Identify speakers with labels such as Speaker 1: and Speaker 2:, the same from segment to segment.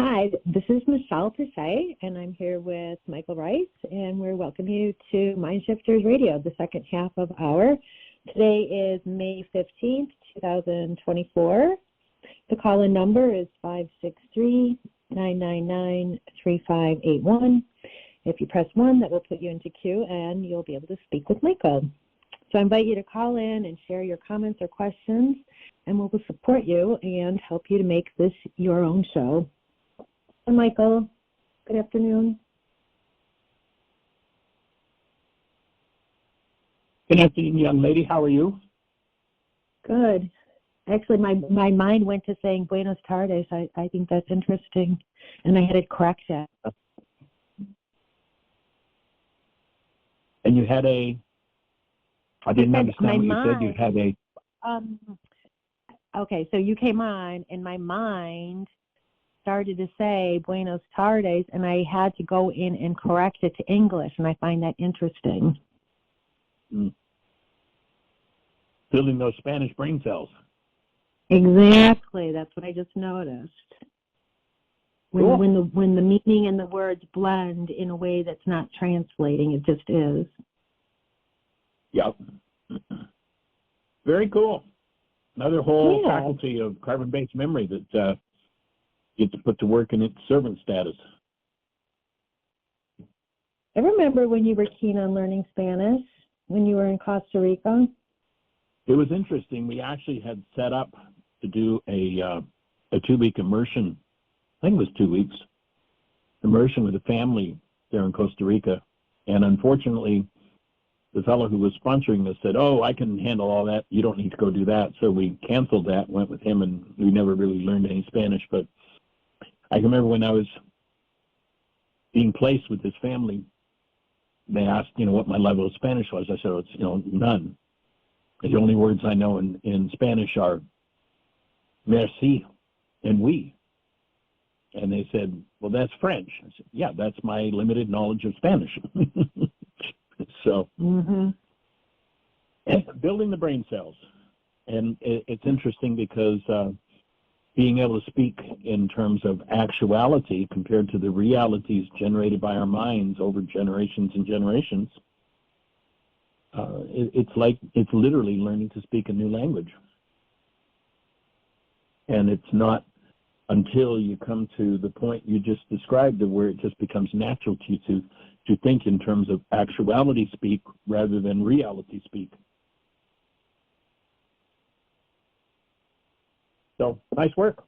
Speaker 1: Hi, this is Michele Pischea, and I'm here with Michael Ryce, and we're welcoming you to Mindshifters Radio, the second half of our. Today is May 15th, 2024. The call-in number is 563-999-3581. If you press 1, that will put you into queue, and you'll be able to speak with Michael. So I invite you to call in and share your comments or questions, and we will support you and help you to make this your own show. Michael, good afternoon.
Speaker 2: Good afternoon, young lady. How are you?
Speaker 1: Good. Actually, my mind went to saying Buenos tardes. I think that's interesting, and I had it corrected.
Speaker 2: And you had I didn't understand what you said. You had
Speaker 1: Okay, so you came on, and my mind started to say Buenos tardes, and I had to go in and correct it to English, and I find that interesting.
Speaker 2: Building those Spanish brain cells.
Speaker 1: Exactly. That's what I just noticed.
Speaker 2: Cool.
Speaker 1: When the meaning and the words blend in a way that's not translating, it just is.
Speaker 2: Yep. Very cool. Another whole faculty of carbon-based memory that gets put to work in its servant status.
Speaker 1: I remember when you were keen on learning Spanish, when you were in Costa Rica.
Speaker 2: It was interesting. We actually had set up to do a 2-week immersion. I think it was 2 weeks. Immersion with a family there in Costa Rica. And unfortunately, the fellow who was sponsoring this said, "Oh, I can handle all that. You don't need to go do that." So we canceled that, went with him, and we never really learned any Spanish. But I can remember when I was being placed with this family, they asked, what my level of Spanish was. I said, "Oh, it's, none. The only words I know in Spanish are merci and oui." And they said, "Well, that's French." I said, "Yeah, that's my limited knowledge of Spanish." So, building the brain cells. And it's interesting because being able to speak in terms of actuality compared to the realities generated by our minds over generations and generations, it's literally learning to speak a new language. And it's not until you come to the point you just described where it just becomes natural to you to think in terms of actuality speak rather than reality speak. So, nice work.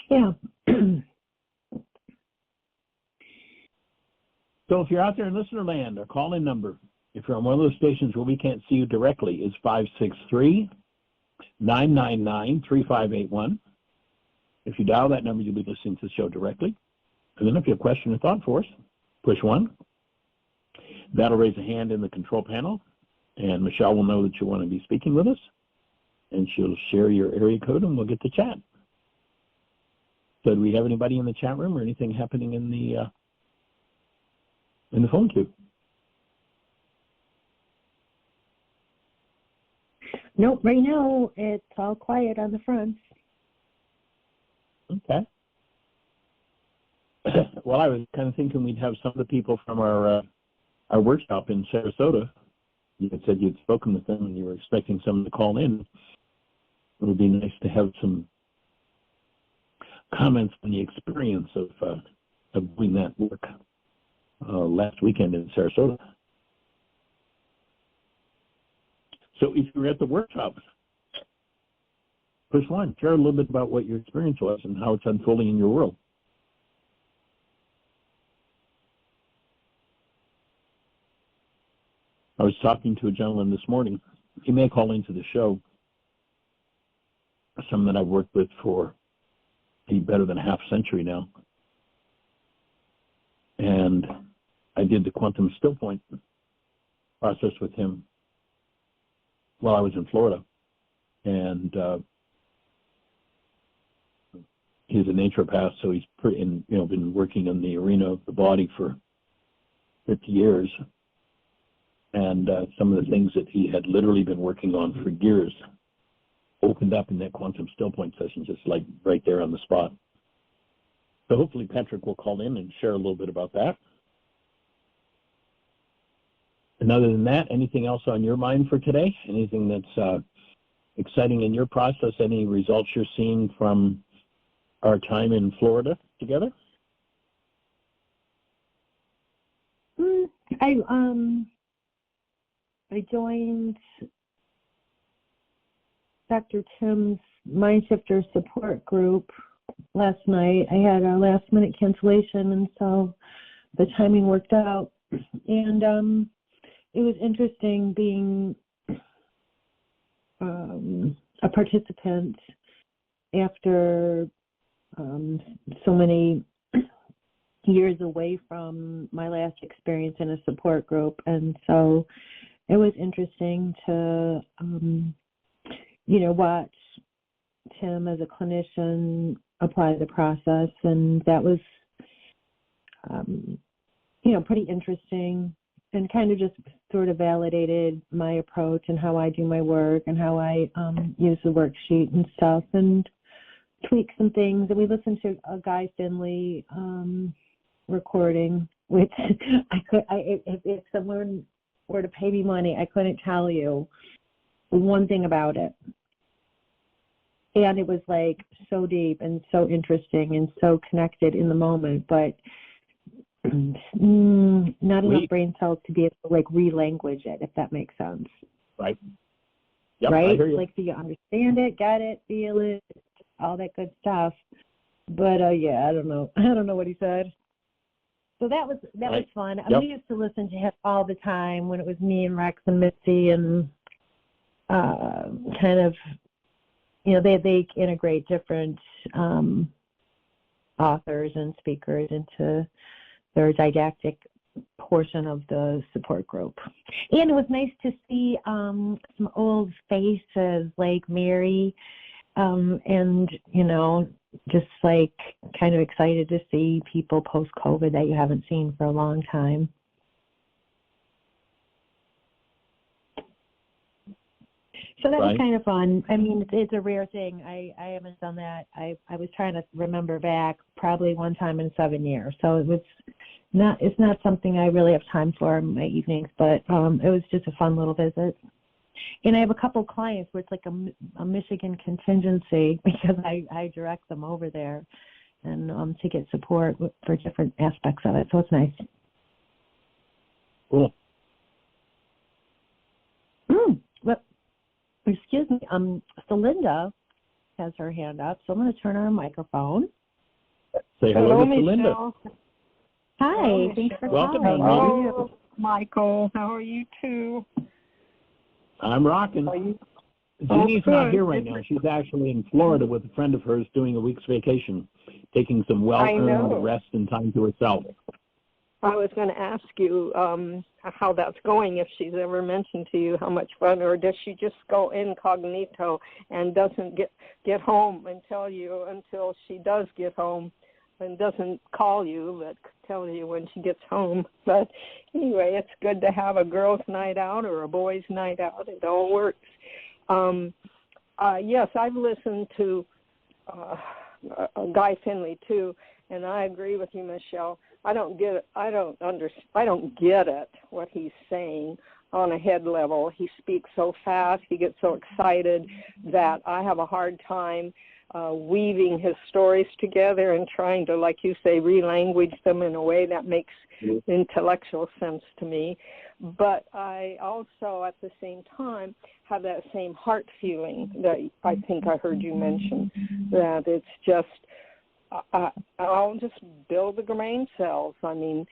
Speaker 1: Yeah.
Speaker 2: So if you're out there in listener land, our call-in number, if you're on one of those stations where we can't see you directly, is 563-999-3581. If you dial that number, you'll be listening to the show directly. And then if you have a question or thought for us, push 1. That'll raise a hand in the control panel, and Michele will know that you want to be speaking with us, and she'll share your area code, and we'll get to chat. So do we have anybody in the chat room or anything happening in the phone queue?
Speaker 1: Nope, right now it's all quiet on the front.
Speaker 2: Okay. Well, I was kind of thinking we'd have some of the people from our workshop in Sarasota. You had said you'd spoken with them and you were expecting someone to call in. It would be nice to have some comments on the experience of doing that work last weekend in Sarasota. So if you're at the workshop, push 1. Share a little bit about what your experience was and how it's unfolding in your world. I was talking to a gentleman this morning. He may call into the show. Someone that I've worked with for better than a half century now. And I did the quantum still point process with him while I was in Florida. And he's a naturopath, so he's been working in the arena of the body for 50 years. And some of the things that he had literally been working on for years opened up in that quantum still point session, just like right there on the spot. So hopefully Patrick will call in and share a little bit about that. And other than that, anything else on your mind for today? Anything that's exciting in your process? Any results you're seeing from our time in Florida together?
Speaker 1: I joined Dr. Tim's Mindshifter support group last night. I had a last-minute cancellation, and so the timing worked out. And it was interesting being a participant after so many years away from my last experience in a support group. And so it was interesting to, watch Tim as a clinician apply the process. And that was, pretty interesting, and kind of just sort of validated my approach and how I do my work and how I use the worksheet and stuff, and tweak some things. And we listened to a Guy Finley recording, which if someone were to pay me money, I couldn't tell you one thing about it. And it was like so deep and so interesting and so connected in the moment, but not enough brain cells to be able to like re-language it, if that makes sense.
Speaker 2: Right. Yep,
Speaker 1: right?
Speaker 2: I hear you.
Speaker 1: Like, so you understand it, get it, feel it, all that good stuff. But yeah, I don't know what he said. So that was fun. I used to listen to him all the time when it was me and Rex and Mitzi, and kind of, they integrate different authors and speakers into their didactic portion of the support group. And it was nice to see some old faces like Mary, and, just like kind of excited to see people post-COVID that you haven't seen for a long time. So that was kind of fun. I mean, it's a rare thing. I haven't done that. I was trying to remember back, probably one time in 7 years. So it's not something I really have time for in my evenings, but it was just a fun little visit. And I have a couple clients where it's like a Michigan contingency, because I direct them over there and to get support for different aspects of it. So it's nice.
Speaker 2: Cool.
Speaker 1: Excuse me. So Linda has her hand up, so I'm going to turn on her microphone.
Speaker 2: Say hello to Linda.
Speaker 1: Hi.
Speaker 3: Hello,
Speaker 1: thanks for
Speaker 2: welcome,
Speaker 1: calling.
Speaker 2: How
Speaker 3: are you? Michael, how are you too?
Speaker 2: I'm rocking. Jeannie's not here right now. She's actually in Florida with a friend of hers doing a week's vacation, taking some well-earned rest and time to herself.
Speaker 3: I was going to ask you how that's going, if she's ever mentioned to you how much fun, or does she just go incognito and doesn't get home and tell you until she does get home, and doesn't call you but tell you when she gets home? But anyway, it's good to have a girls' night out or a boys' night out. It all works. Yes, I've listened to Guy Finley too, and I agree with you, Michele. I don't get it, what he's saying on a head level. He speaks so fast, he gets so excited that I have a hard time weaving his stories together and trying to, like you say, re-language them in a way that makes intellectual sense to me. But I also, at the same time, have that same heart feeling that I think I heard you mention, that it's just, I'll just build the brain cells. I mean,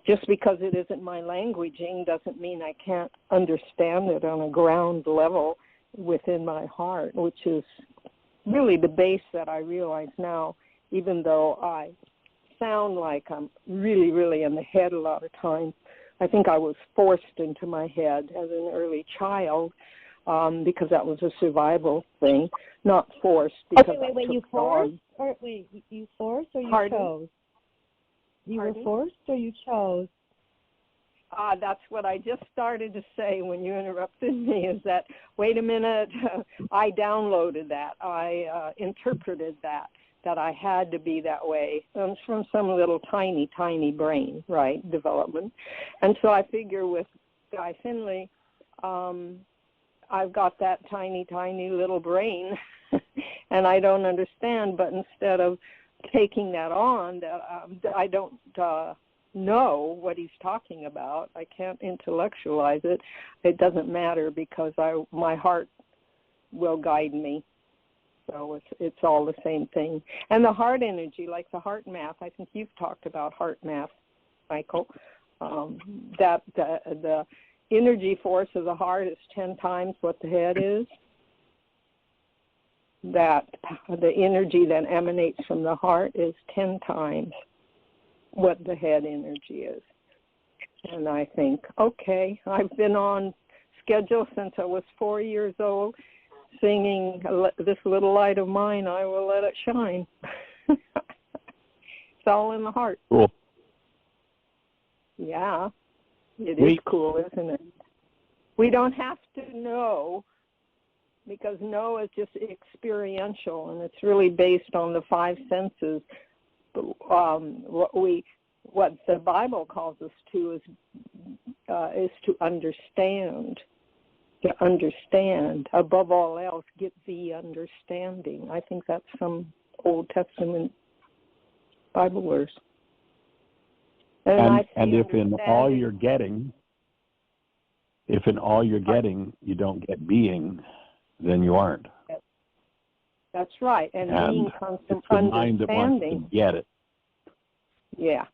Speaker 3: just because it isn't my languaging doesn't mean I can't understand it on a ground level within my heart, which is really the base that I realize now, even though I sound like I'm really, really in the head a lot of times. I think I was forced into my head as an early child because that was a survival thing, not forced. Because
Speaker 1: wait, you forced? Or wait, you forced or you chose? You were forced or you chose?
Speaker 3: That's what I just started to say when you interrupted me, is that, wait a minute, I downloaded that. I interpreted that. that I had to be that way. It's from some little tiny, tiny brain, right, development. And so I figure with Guy Finley, I've got that tiny, tiny little brain, and I don't understand, but instead of taking that on, I don't know what he's talking about. I can't intellectualize it. It doesn't matter because my heart will guide me. So it's all the same thing. And the heart energy, like the heart math, I think you've talked about heart math, Michael, that the energy force of the heart is 10 times what the head is. That the energy that emanates from the heart is 10 times what the head energy is. And I think, okay, I've been on schedule since I was 4 years old, singing This Little Light of Mine, I Will Let It Shine. It's all in the heart.
Speaker 2: Cool.
Speaker 3: Yeah, it is cool, isn't it? We don't have to know, because know is just experiential, and it's really based on the five senses. What the Bible calls us to is to understand. To understand, above all else, get the understanding. I think that's some Old Testament Bible verse.
Speaker 2: And if in all you're getting, you don't get being, then you aren't.
Speaker 3: That's right. And being comes from
Speaker 2: it's the
Speaker 3: understanding.
Speaker 2: Mind that wants to get it.
Speaker 3: Yeah.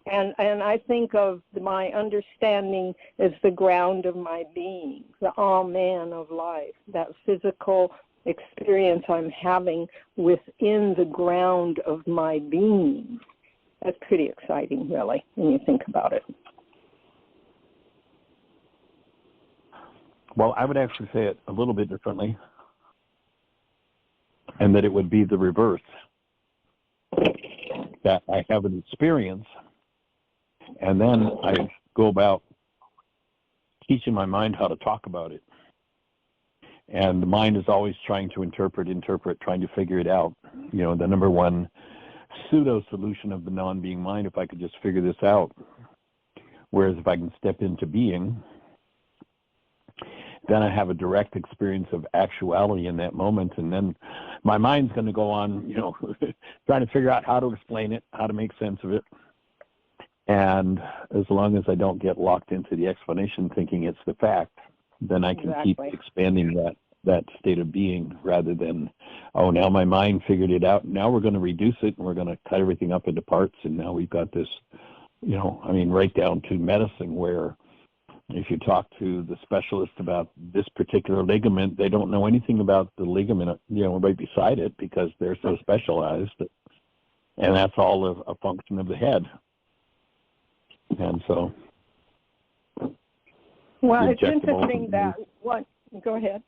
Speaker 3: And I think of my understanding as the ground of my being, the Amen of life, that physical experience I'm having within the ground of my being. That's pretty exciting, really, when you think about it.
Speaker 2: Well, I would actually say it a little bit differently, and that it would be the reverse, that I have an experience, and then I go about teaching my mind how to talk about it. And the mind is always trying to interpret, trying to figure it out. You know, the number one pseudo-solution of the non-being mind, if I could just figure this out. Whereas if I can step into being, then I have a direct experience of actuality in that moment, and then my mind's going to go on, you know, trying to figure out how to explain it, how to make sense of it. And as long as I don't get locked into the explanation thinking it's the fact, then I can keep expanding that state of being rather than, oh, now my mind figured it out. Now we're going to reduce it and we're going to cut everything up into parts. And now we've got this, you know, I mean, right down to medicine where if you talk to the specialist about this particular ligament, they don't know anything about the ligament, you know, right beside it because they're so specialized. And that's all a function of the head. And so.
Speaker 3: Well, it's interesting that, go ahead.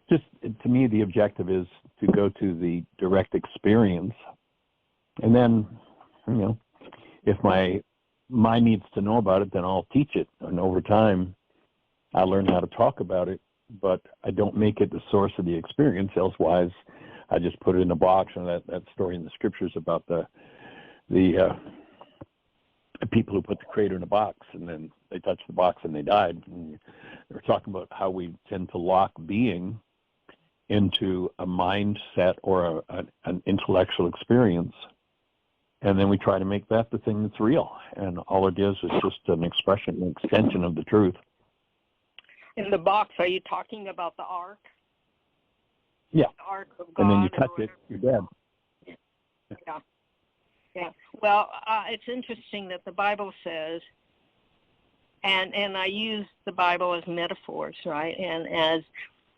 Speaker 2: Just, to me, the objective is to go to the direct experience. And then, you know, if my mind needs to know about it, then I'll teach it. And over time, I learn how to talk about it, but I don't make it the source of the experience. Elsewise, I just put it in a box. And that story in the scriptures about the people who put the creator in a box and then they touched the box and they died. And they're talking about how we tend to lock being into a mindset or an intellectual experience. And then we try to make that the thing that's real. And all it is just an expression, an extension of the truth.
Speaker 3: In the box, are you talking about the ark?
Speaker 2: Yeah.
Speaker 3: The ark of God.
Speaker 2: And then you touch it, you're dead.
Speaker 3: Yeah. Yeah. Well, it's interesting that the Bible says, and I use the Bible as metaphors, right? And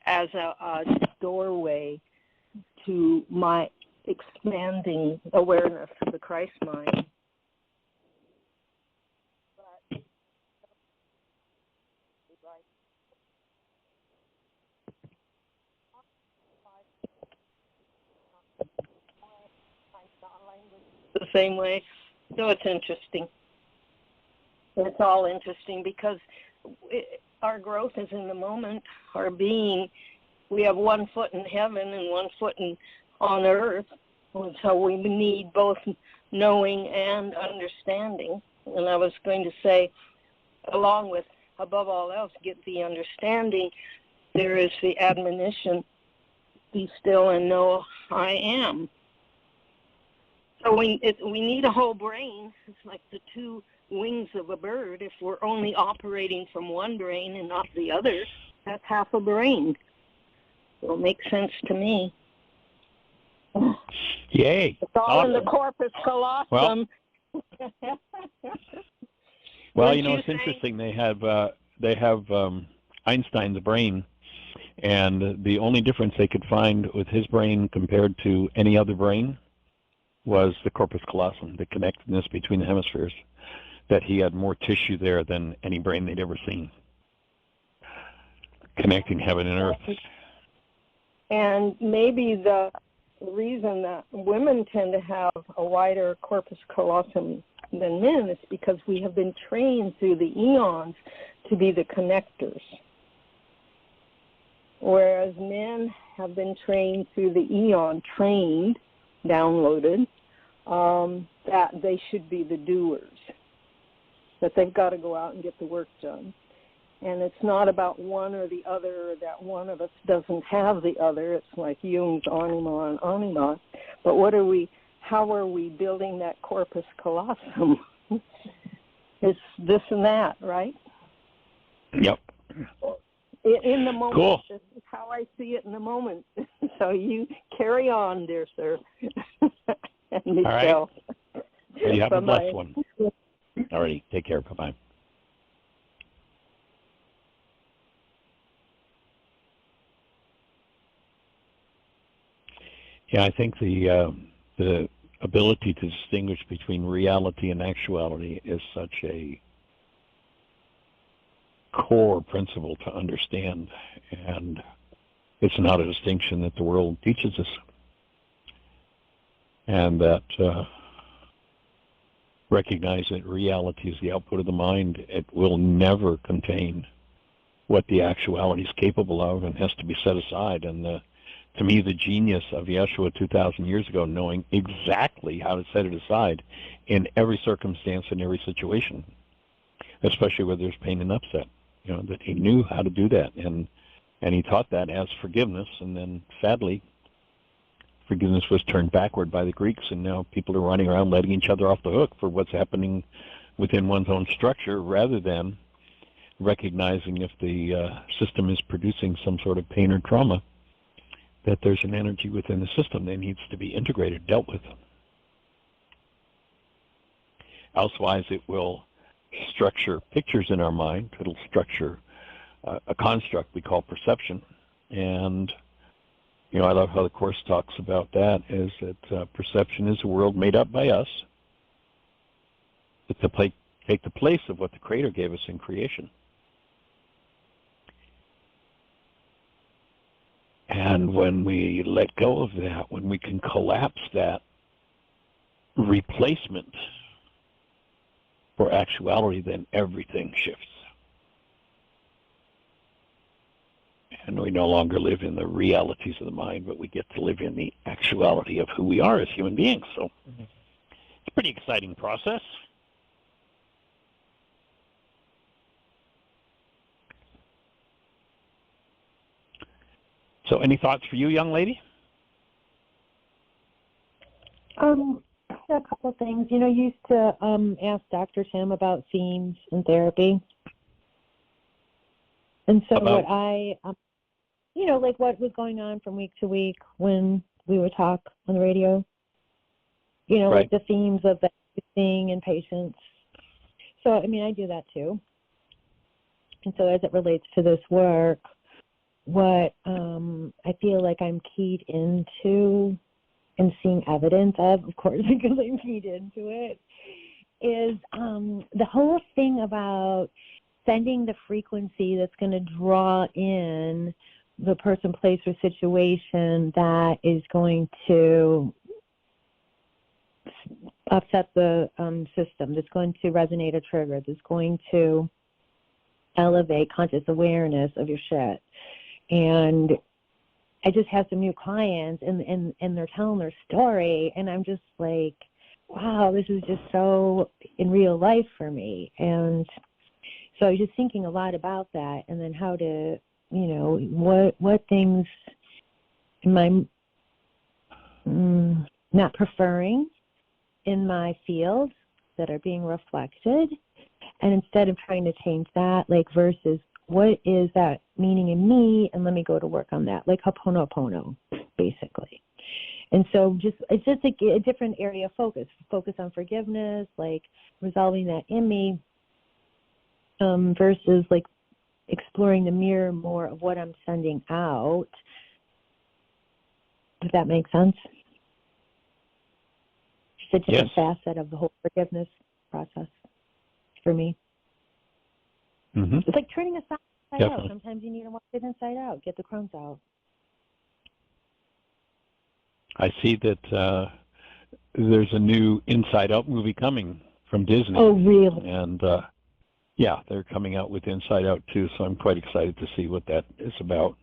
Speaker 3: as a doorway to my expanding awareness of the Christ mind. The same way. So it's interesting. It's all interesting because our growth is in the moment. Our being we have one foot in heaven and one foot on earth. And so we need both knowing and understanding. And I was going to say, along with, above all else, get the understanding, there is the admonition, be still and know I am. So we need a whole brain. It's like the two wings of a bird. If we're only operating from one brain and not the other, that's half a brain. It'll make sense to me.
Speaker 2: Yay.
Speaker 3: It's all in the corpus callosum.
Speaker 2: Well, you know, it's interesting. They have Einstein's brain, and the only difference they could find with his brain compared to any other brain was the corpus callosum, the connectedness between the hemispheres, that he had more tissue there than any brain they'd ever seen, connecting heaven and earth.
Speaker 3: And maybe the reason that women tend to have a wider corpus callosum than men is because we have been trained through the eons to be the connectors, whereas men have been trained through the eon, downloaded, that they should be the doers, that they've got to go out and get the work done. And it's not about one or the other, or that one of us doesn't have the other. It's like Jung's anima and anima. But how are we building that corpus callosum? It's this and that, right?
Speaker 2: Yep.
Speaker 3: In the moment.
Speaker 2: Cool.
Speaker 3: This is how I see it in the moment. So you carry on, dear sir. And Michele.
Speaker 2: All right. Well, you have a blessed one. All righty. Take care. Bye-bye. Yeah, I think the ability to distinguish between reality and actuality is such a core principle to understand, and it's not a distinction that the world teaches us, and that recognize that reality is the output of the mind. It will never contain what the actuality is capable of and has to be set aside. And to me, the genius of Yeshua 2,000 years ago, knowing exactly how to set it aside in every circumstance, in every situation, especially where there's pain and upset, you know, that he knew how to do that. And he taught that as forgiveness. And then, sadly, forgiveness was turned backward by the Greeks, and now people are running around letting each other off the hook for what's happening within one's own structure, rather than recognizing if the system is producing some sort of pain or trauma, that there's an energy within the system that needs to be integrated, dealt with. Elsewise, it will structure pictures in our mind. It'll structure a construct we call perception. And, you know, I love how the Course talks about that, is that perception is a world made up by us to take the place of what the Creator gave us in creation. And when we let go of that, when we can collapse that replacement for actuality, then everything shifts. And we no longer live in the realities of the mind, but we get to live in the actuality of who we are as human beings. So it's a pretty exciting process. So any thoughts for you, young lady?
Speaker 1: A couple of things. You know, I used to ask Dr. Tim about themes in therapy. And so what I, you know, like what was going on from week to week when we would talk on the radio, you know, like the themes of the thing and patience. So, I mean, I do that too. And so as it relates to this work, what I feel like I'm keyed into and seeing evidence of course, because I'm keyed into it, is the whole thing about sending the frequency that's going to draw in the person, place, or situation that is going to upset the system, that's going to resonate or trigger, that's going to elevate conscious awareness of your shit. And I just have some new clients, and they're telling their story, and I'm just like, wow, this is just so in real life for me. And so I was just thinking a lot about that, and then how to, what things am I not preferring in my field that are being reflected, and instead of trying to change that, like, versus what is that meaning in me, and let me go to work on that, like Ho'oponopono, basically. And so it's just a different area of focus on forgiveness, like resolving that in me, versus like exploring the mirror more of what I'm sending out. Does that make sense? It's a different facet of the whole forgiveness process for me.
Speaker 2: Mm-hmm.
Speaker 1: It's like turning a sock inside
Speaker 2: Definitely.
Speaker 1: out. Sometimes you need to wash it inside out, get the crumbs out.
Speaker 2: I see that there's a new Inside Out movie coming from Disney.
Speaker 1: Oh, really?
Speaker 2: And yeah, they're coming out with Inside Out too, so I'm quite excited to see what that is about.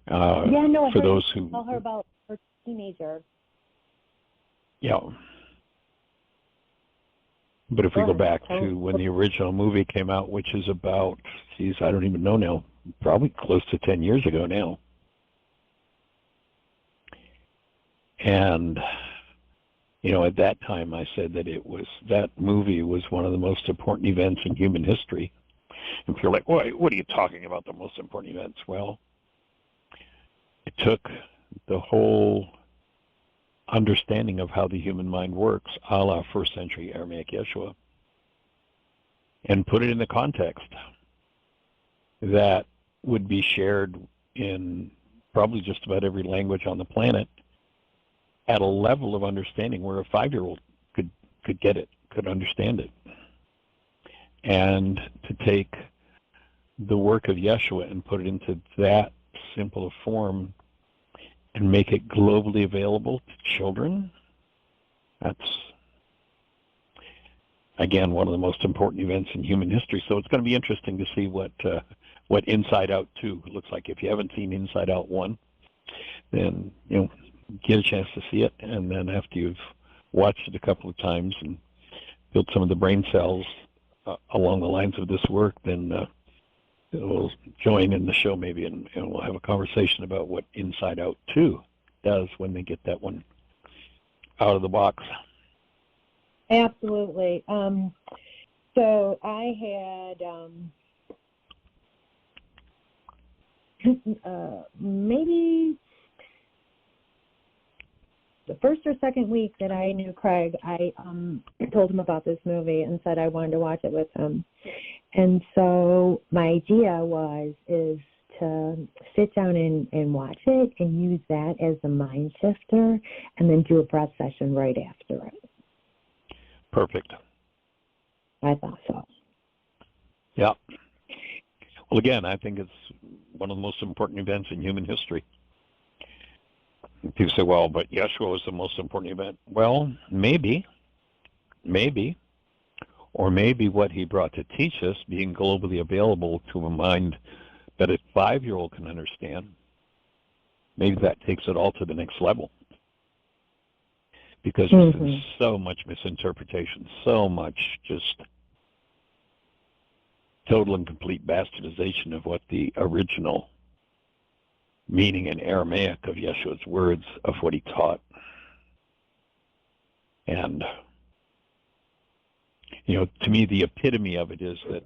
Speaker 2: For those who
Speaker 1: tell her about her teenager.
Speaker 2: Yeah. But if we go back to when the original movie came out, which is about, I don't even know now, probably close to 10 years ago now. And, at that time I said that that movie was one of the most important events in human history. And if you're like, what are you talking about, the most important events? Well, it took the whole understanding of how the human mind works, a la first century Aramaic Yeshua, and put it in the context that would be shared in probably just about every language on the planet at a level of understanding where a 5-year-old could get it, could understand it. And to take the work of Yeshua and put it into that simple a form and make it globally available to children, that's, again, one of the most important events in human history. So it's going to be interesting to see what Inside Out 2 looks like. If you haven't seen Inside Out 1, then, get a chance to see it. And then after you've watched it a couple of times and built some of the brain cells along the lines of this work, then we'll join in the show maybe, and we'll have a conversation about what Inside Out 2 does when they get that one out of the box.
Speaker 1: Absolutely. So I had maybe the first or second week that I knew Craig, I told him about this movie and said I wanted to watch it with him. And so my idea is to sit down and watch it and use that as a mind shifter, and then do a breath session right after it.
Speaker 2: Perfect.
Speaker 1: I thought so.
Speaker 2: Yeah. Well, again, I think it's one of the most important events in human history. People say, well, but Yeshua was the most important event. Well, maybe. Or maybe what he brought to teach us, being globally available to a mind that a 5-year-old can understand, maybe that takes it all to the next level. Because there's been so much misinterpretation, so much just total and complete bastardization of what the original meaning in Aramaic of Yeshua's words, of what he taught. And to me, the epitome of it is that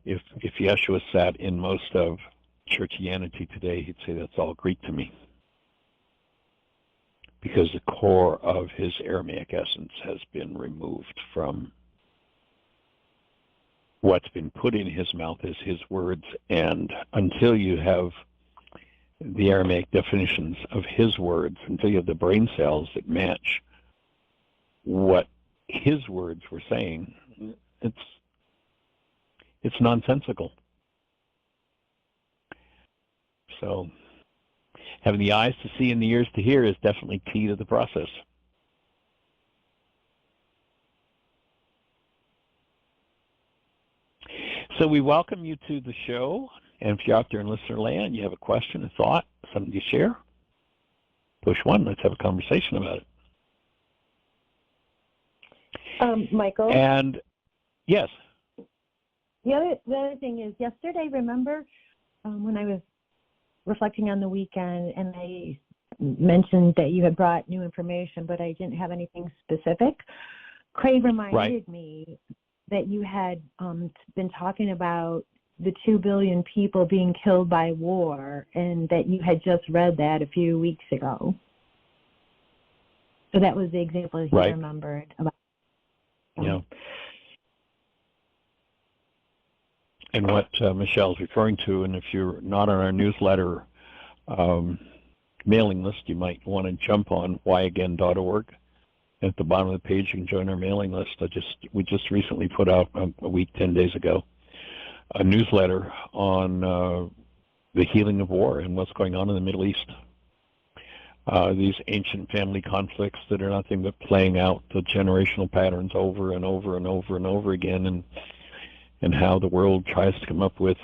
Speaker 2: if Yeshua sat in most of churchianity today, he'd say that's all Greek to me. Because the core of his Aramaic essence has been removed from what's been put in his mouth as his words. And until you have the Aramaic definitions of his words, until you have the brain cells that match what his words were saying, it's nonsensical. So having the eyes to see and the ears to hear is definitely key to the process. So we welcome you to the show. And if you're out there in listener land, you have a question, a thought, something to share, push one. Let's have a conversation about it.
Speaker 1: Michael?
Speaker 2: And, yes.
Speaker 1: The other thing is, yesterday, remember when I was reflecting on the weekend and I mentioned that you had brought new information, but I didn't have anything specific? Craig reminded me that you had been talking about the 2 billion people being killed by war, and that you had just read that a few weeks ago. So that was the example he remembered about.
Speaker 2: Yeah. And what Michelle's referring to, and if you're not on our newsletter mailing list, you might want to jump on whyagain.org. At the bottom of the page, you can join our mailing list. We just recently put out a week, 10 days ago, a newsletter on the healing of war and what's going on in the Middle East. These ancient family conflicts that are nothing but playing out the generational patterns over and over and over and over again, and how the world tries to come up with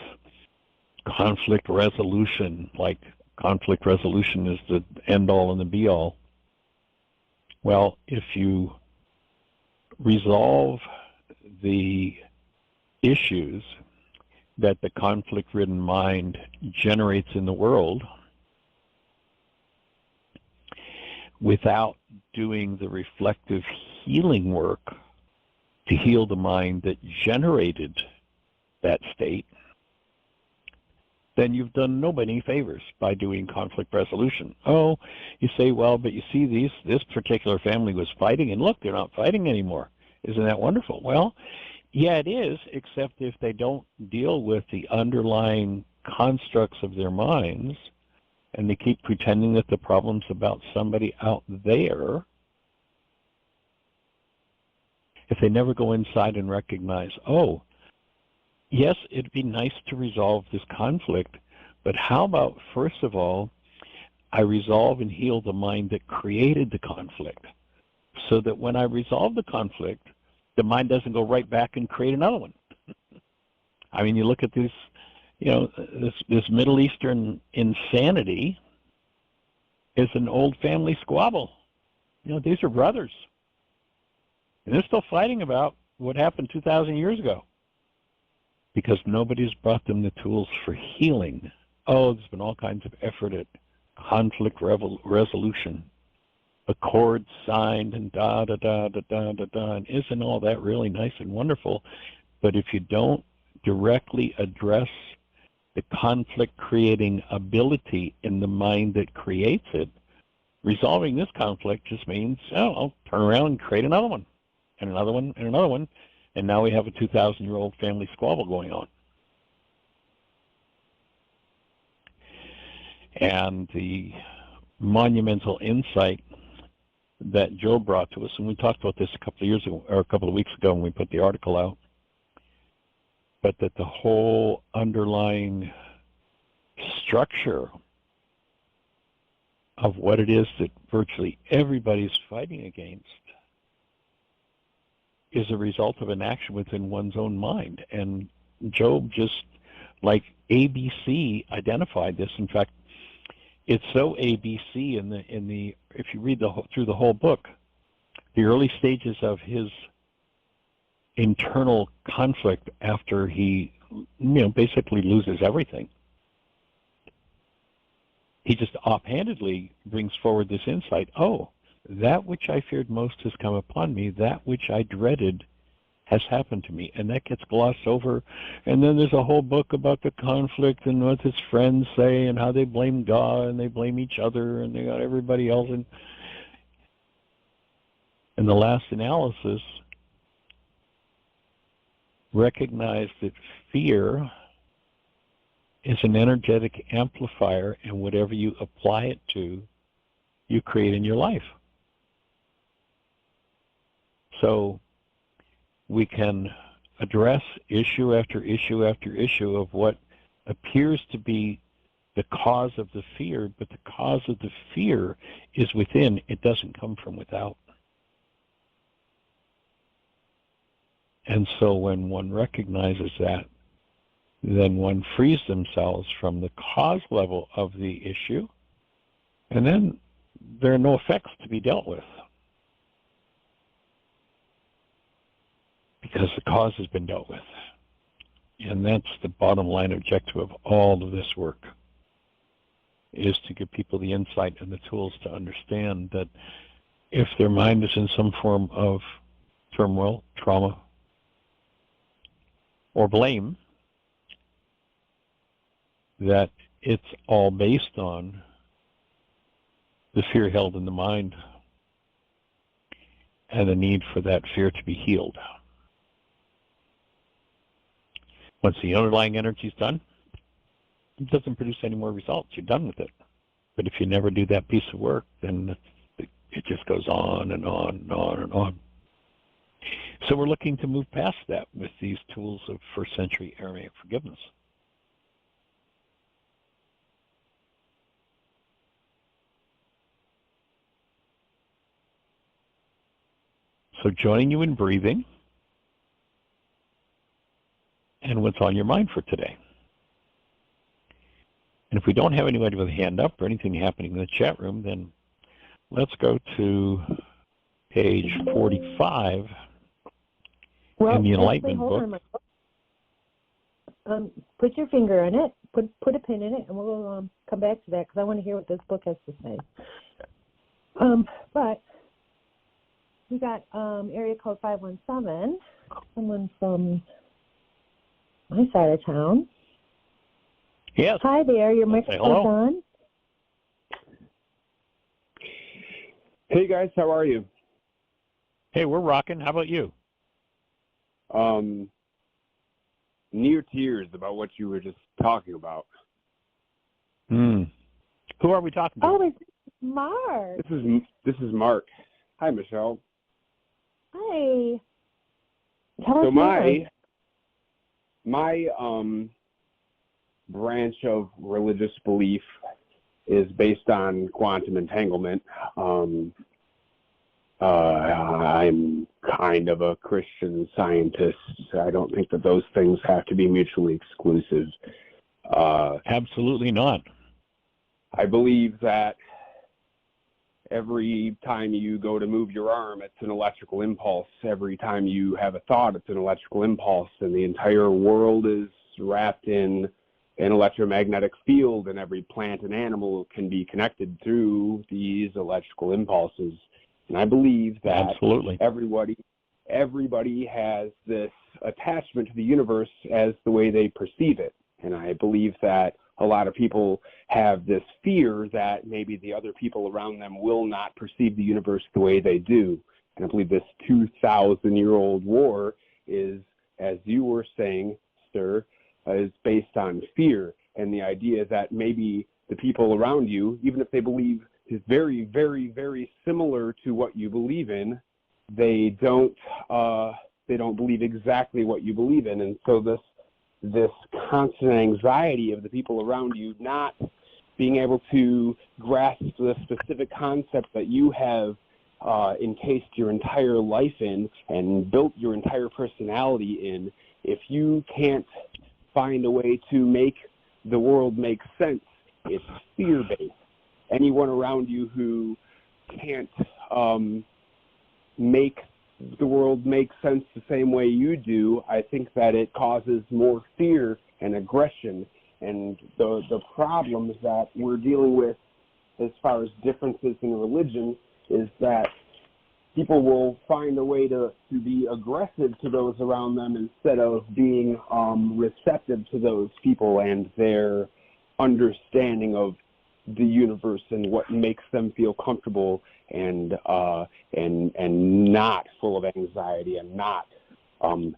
Speaker 2: conflict resolution, like conflict resolution is the end-all and the be-all. Well, if you resolve the issues that the conflict-ridden mind generates in the world without doing the reflective healing work to heal the mind that generated that state, then you've done nobody any favors by doing conflict resolution. Oh, you say, well, but you see, this particular family was fighting, and look, they're not fighting anymore. Isn't that wonderful? Well, yeah, it is, except if they don't deal with the underlying constructs of their minds, and they keep pretending that the problem's about somebody out there, if they never go inside and recognize, oh, yes, it'd be nice to resolve this conflict, but how about, first of all, I resolve and heal the mind that created the conflict, so that when I resolve the conflict, the mind doesn't go right back and create another one. I mean, you look at this, this Middle Eastern insanity is an old family squabble. These are brothers. And they're still fighting about what happened 2,000 years ago because nobody's brought them the tools for healing. Oh, there's been all kinds of effort at conflict resolution, accords signed, and da-da-da-da-da-da-da, and isn't all that really nice and wonderful? But if you don't directly address the conflict-creating ability in the mind that creates it, resolving this conflict just means, I'll turn around and create another one, and another one, and another one, and now we have a 2,000-year-old family squabble going on. And the monumental insight that Joe brought to us, and we talked about this a couple of years ago, or a couple of weeks ago when we put the article out, but that the whole underlying structure of what it is that virtually everybody's fighting against is a result of an action within one's own mind. And Job, just like ABC, identified this. In fact, it's so ABC in the if you read through the whole book, the early stages of his internal conflict after he basically loses everything. He just offhandedly brings forward this insight, oh, that which I feared most has come upon me, that which I dreaded has happened to me, and that gets glossed over. And then there's a whole book about the conflict and what his friends say and how they blame God and they blame each other and they got everybody else. And the last analysis recognized that fear is an energetic amplifier, and whatever you apply it to, you create in your life. So we can address issue after issue after issue of what appears to be the cause of the fear, but the cause of the fear is within. It doesn't come from without. And so when one recognizes that, then one frees themselves from the cause level of the issue, and then there are no effects to be dealt with because the cause has been dealt with. And that's the bottom line objective of all of this work, is to give people the insight and the tools to understand that if their mind is in some form of turmoil, trauma, or blame, that it's all based on the fear held in the mind and the need for that fear to be healed. Once the underlying energy is done, it doesn't produce any more results. You're done with it. But if you never do that piece of work, then it just goes on and on and on and on. So we're looking to move past that with these tools of first century Aramaic forgiveness. So joining you in breathing and what's on your mind for today. And if we don't have anybody with a hand up or anything happening in the chat room, then let's go to page 45 in the Enlightenment book.
Speaker 1: Put your finger in it, put a pin in it, and we'll come back to that because I want to hear what this book has to say. But we got area code 517, someone from my side of town.
Speaker 2: Yes.
Speaker 1: Hi there, your microphone's on.
Speaker 4: Hey guys, how are you?
Speaker 2: Hey, we're rocking. How about you?
Speaker 4: Near tears about what you were just talking about.
Speaker 2: Who are we talking to?
Speaker 1: Oh, it's Mark.
Speaker 4: This is Mark. Hi, Michelle.
Speaker 1: Hi. Tell us
Speaker 4: So
Speaker 1: more.
Speaker 4: my branch of religious belief is based on quantum entanglement. I'm kind of a Christian Scientist. I don't think that those things have to be mutually exclusive.
Speaker 2: Absolutely not.
Speaker 4: I believe that every time you go to move your arm, it's an electrical impulse. Every time you have a thought, it's an electrical impulse. And the entire world is wrapped in an electromagnetic field, and every plant and animal can be connected through these electrical impulses. And I believe that
Speaker 2: Absolutely.
Speaker 4: everybody has this attachment to the universe as the way they perceive it. And I believe that a lot of people have this fear that maybe the other people around them will not perceive the universe the way they do. And I believe this 2,000-year-old war is, as you were saying, sir, is based on fear. And the idea that maybe the people around you, even if they believe is very, very, very similar to what you believe in, they don't believe exactly what you believe in. And so this constant anxiety of the people around you not being able to grasp the specific concept that you have encased your entire life in and built your entire personality in, if you can't find a way to make the world make sense, it's fear-based. Anyone around you who can't make the world make sense the same way you do, I think that it causes more fear and aggression. And the problems that we're dealing with as far as differences in religion is that people will find a way to be aggressive to those around them instead of being receptive to those people and their understanding of the universe and what makes them feel comfortable and not full of anxiety and not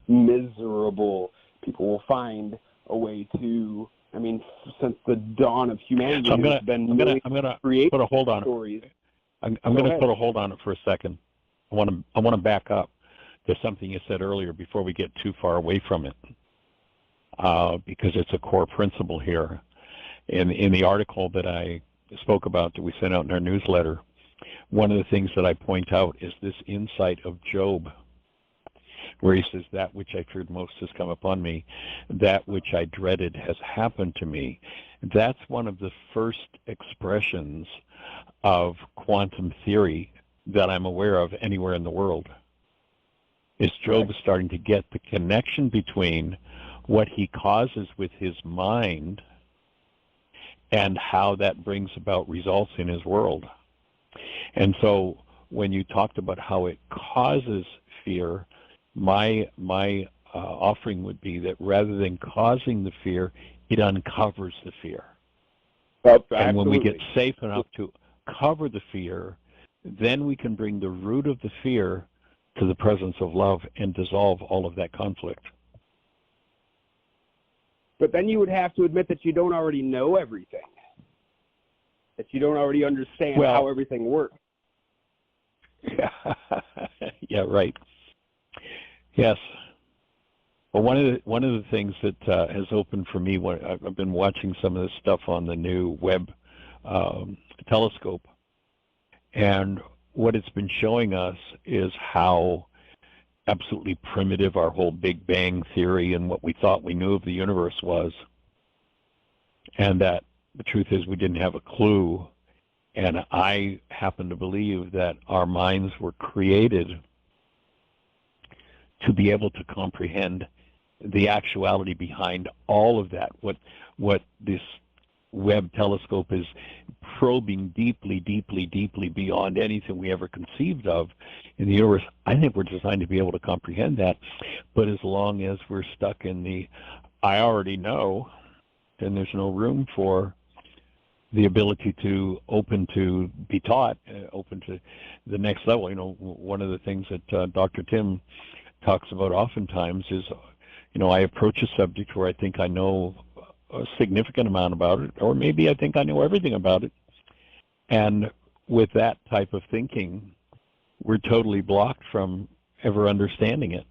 Speaker 4: miserable. People will find a way to, I mean, since the dawn of humanity,
Speaker 2: So I'm gonna put a hold on
Speaker 4: stories.
Speaker 2: I'm going to put a hold on it for a second. I want to back up. There's something you said earlier before we get too far away from it, because it's a core principle here. In the article that I spoke about that we sent out in our newsletter, one of the things that I point out is this insight of Job, where he says, that which I feared most has come upon me, that which I dreaded has happened to me. That's one of the first expressions of quantum theory that I'm aware of anywhere in the world. Is Job
Speaker 4: Right.
Speaker 2: starting to get the connection between what he causes with his mind and how that brings about results in his world. And so when you talked about how it causes fear, my offering would be that rather than causing the fear, it uncovers the fear. And when we get safe enough to cover the fear, then we can bring the root of the fear to the presence of love and dissolve all of that conflict.
Speaker 4: But then you would have to admit that you don't already know everything, that you don't already understand how everything works.
Speaker 2: Yeah, right. Yes. Well, one of the things that has opened for me, I've been watching some of this stuff on the new Webb telescope, and what it's been showing us is how absolutely primitive our whole Big Bang theory and what we thought we knew of the universe was, and that the truth is we didn't have a clue. And I happen to believe that our minds were created to be able to comprehend the actuality behind all of that. What this Webb telescope is probing deeply, deeply, deeply beyond anything we ever conceived of in the universe. I think we're designed to be able to comprehend that. But as long as we're stuck in the I already know, then there's no room for the ability to open to be taught, open to the next level. You know, one of the things that Dr. Tim talks about oftentimes is, you know, I approach a subject where I think I know a significant amount about it, or maybe I think I know everything about it. And with that type of thinking, we're totally blocked from ever understanding it.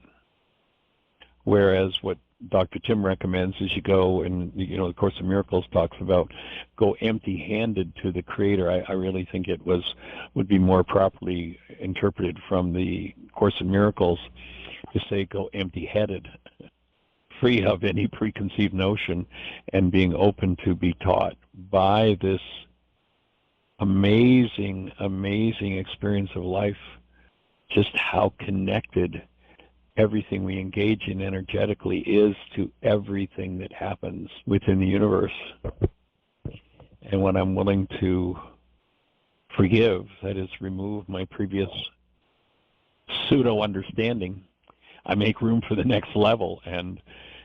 Speaker 2: Whereas what Dr. Tim recommends is you go, and you know, the Course of Miracles talks about go empty-handed to the Creator. I really think it would be more properly interpreted from the Course of Miracles to say go empty-headed, free of any preconceived notion, and being open to be taught by this amazing, amazing experience of life, just how connected everything we engage in energetically is to everything that happens within the universe. And when I'm willing to forgive, that is, remove my previous pseudo-understanding, I make room for the next level. And,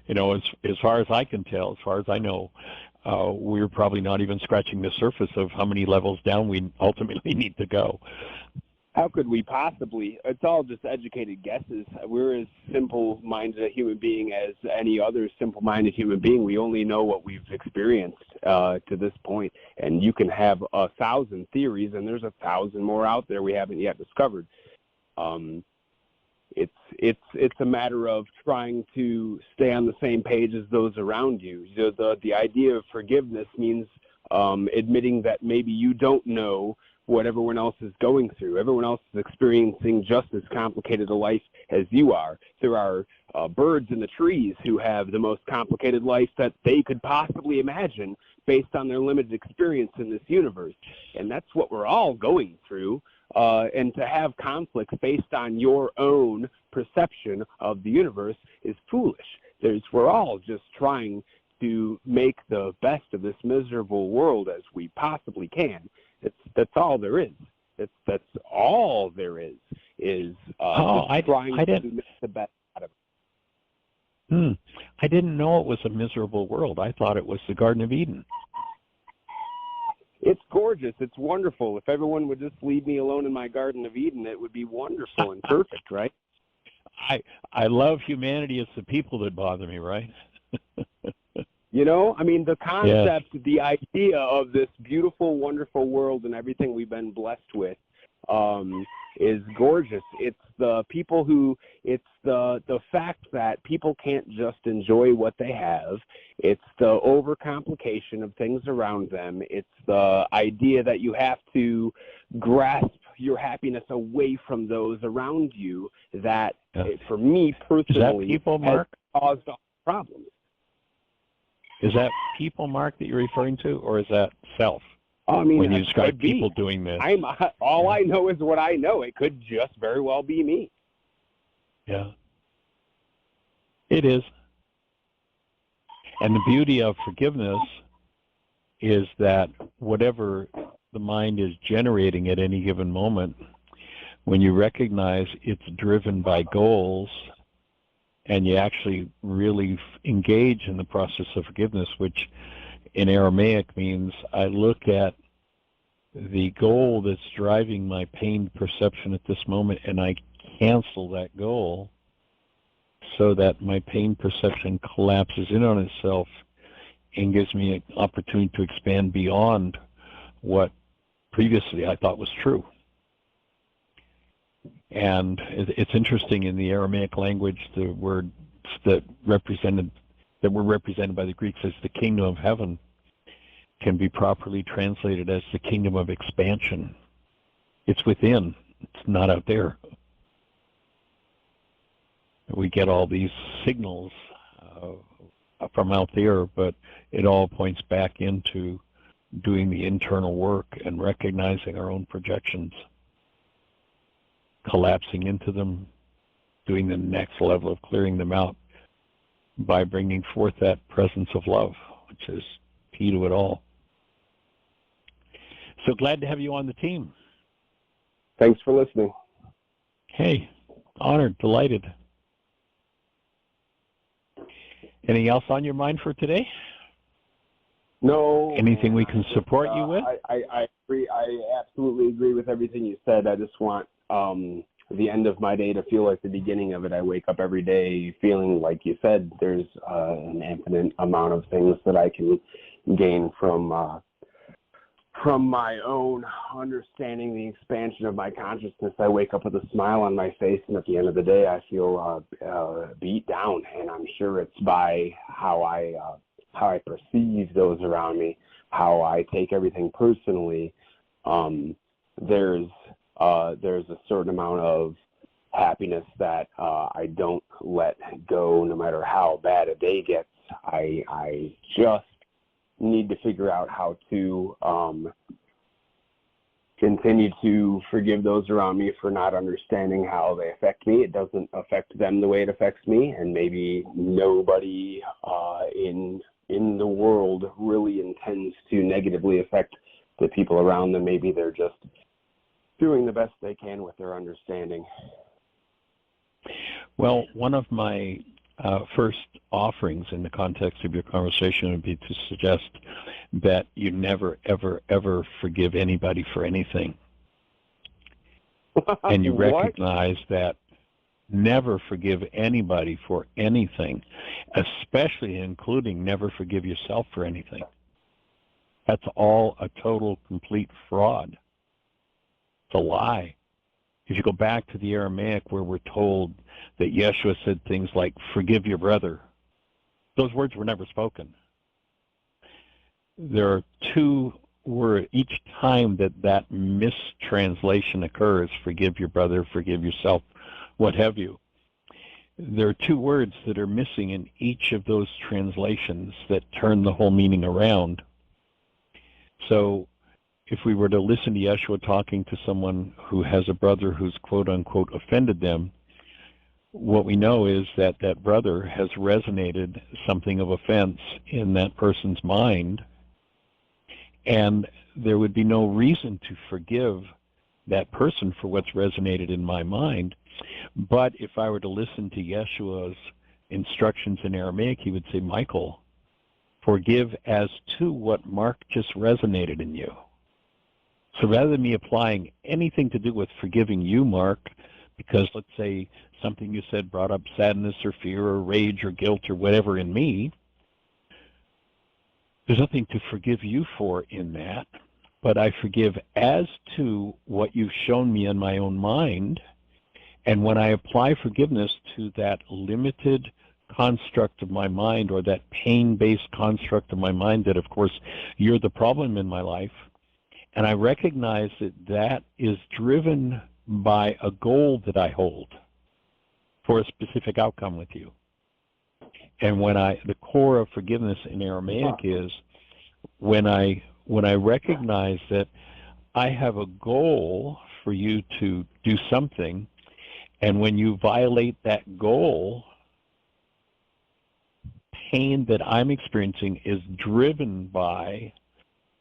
Speaker 2: you know, as far as I can tell, as far as I know, we're probably not even scratching the surface of how many levels down we ultimately need to go.
Speaker 4: How could we possibly? It's all just educated guesses. We're as simple-minded a human being as any other simple-minded human being. We only know what we've experienced to this point. And you can have 1,000 theories, and there's 1,000 more out there we haven't yet discovered. It's a matter of trying to stay on the same page as those around you. The idea of forgiveness means admitting that maybe you don't know what everyone else is going through. Everyone else is experiencing just as complicated a life as you are. There are birds in the trees who have the most complicated life that they could possibly imagine based on their limited experience in this universe. And that's what we're all going through. And to have conflicts based on your own perception of the universe is foolish. We're all just trying to make the best of this miserable world as we possibly can. That's all there is. That's all there is trying to make the best out of it.
Speaker 2: I didn't know it was a miserable world. I thought it was the Garden of Eden.
Speaker 4: It's gorgeous. It's wonderful. If everyone would just leave me alone in my Garden of Eden, it would be wonderful and perfect, right?
Speaker 2: I love humanity. It's the people that bother me, right?
Speaker 4: You know, I mean, the concept, the idea of this beautiful, wonderful world and everything we've been blessed with is gorgeous. It's the people it's the fact that people can't just enjoy what they have. It's the overcomplication of things around them. It's the idea that you have to grasp your happiness away from those around you that, for me personally,
Speaker 2: people, Mark?
Speaker 4: has caused all the problems.
Speaker 2: Is that people, Mark, that you're referring to, or is that self?
Speaker 4: I mean,
Speaker 2: when you describe people doing this.
Speaker 4: I know is what I know. It could just very well be me.
Speaker 2: Yeah. It is. And the beauty of forgiveness is that whatever the mind is generating at any given moment, when you recognize it's driven by goals and you actually really engage in the process of forgiveness, which in Aramaic means I look at the goal that's driving my pain perception at this moment and I cancel that goal so that my pain perception collapses in on itself and gives me an opportunity to expand beyond what previously I thought was true. And it's interesting, in the Aramaic language, the words that were represented by the Greeks as the kingdom of heaven can be properly translated as the kingdom of expansion. It's within, it's not out there. We get all these signals from out there, but it all points back into doing the internal work and recognizing our own projections, collapsing into them, doing the next level of clearing them out by bringing forth that presence of love, which is key to it all. So glad to have you on the team.
Speaker 4: Thanks for listening.
Speaker 2: Hey, honored, delighted. Anything else on your mind for today?
Speaker 4: No.
Speaker 2: Anything we can support you with?
Speaker 4: I agree. I absolutely agree with everything you said. I just want the end of my day to feel like the beginning of it. I wake up every day feeling, like you said, there's an infinite amount of things that I can gain from my own understanding the expansion of my consciousness. I wake up with a smile on my face, and at the end of the day, I feel beat down, and I'm sure it's by how I perceive those around me, how I take everything personally. There's a certain amount of happiness that I don't let go, no matter how bad a day gets. I just need to figure out how to continue to forgive those around me for not understanding how they affect me. It doesn't affect them the way it affects me, and maybe nobody in the world really intends to negatively affect the people around them. Maybe they're just doing the best they can with their understanding.
Speaker 2: Well, one of my first offerings in the context of your conversation would be to suggest that you never, ever, ever forgive anybody for anything. And you recognize that never forgive anybody for anything, especially including never forgive yourself for anything. That's all a total, complete fraud. It's a lie. If you go back to the Aramaic where we're told that Yeshua said things like, forgive your brother, those words were never spoken. There are two words each time that mistranslation occurs, forgive your brother, forgive yourself, what have you. There are two words that are missing in each of those translations that turn the whole meaning around. So if we were to listen to Yeshua talking to someone who has a brother who's quote-unquote offended them, what we know is that that brother has resonated something of offense in that person's mind, and there would be no reason to forgive that person for what's resonated in my mind. But if I were to listen to Yeshua's instructions in Aramaic, he would say, Michael, forgive as to what Mark just resonated in you. So rather than me applying anything to do with forgiving you, Mark, because let's say something you said brought up sadness or fear or rage or guilt or whatever in me, there's nothing to forgive you for in that, but I forgive as to what you've shown me in my own mind. And when I apply forgiveness to that limited construct of my mind, or that pain-based construct of my mind that, of course, you're the problem in my life, and I recognize that that is driven by a goal that I hold for a specific outcome with you. And when the core of forgiveness in Aramaic is when I when I recognize that I have a goal for you to do something, and when you violate that goal, pain that I'm experiencing is driven by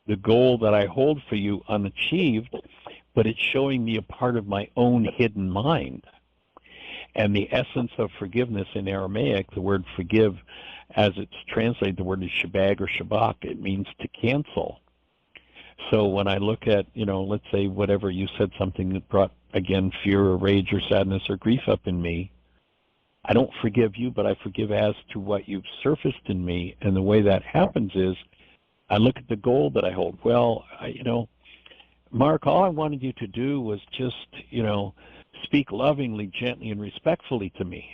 Speaker 2: the goal that I hold for you unachieved, but it's showing me a part of my own hidden mind. And the essence of forgiveness in Aramaic, the word forgive, as it's translated, the word is shabag or shabak. It means to cancel. So when I look at, let's say whatever you said, something that brought, again, fear or rage or sadness or grief up in me, I don't forgive you, but I forgive as to what you've surfaced in me. And the way that happens is I look at the goal that I hold. Well, Mark, all I wanted you to do was just, speak lovingly, gently, and respectfully to me.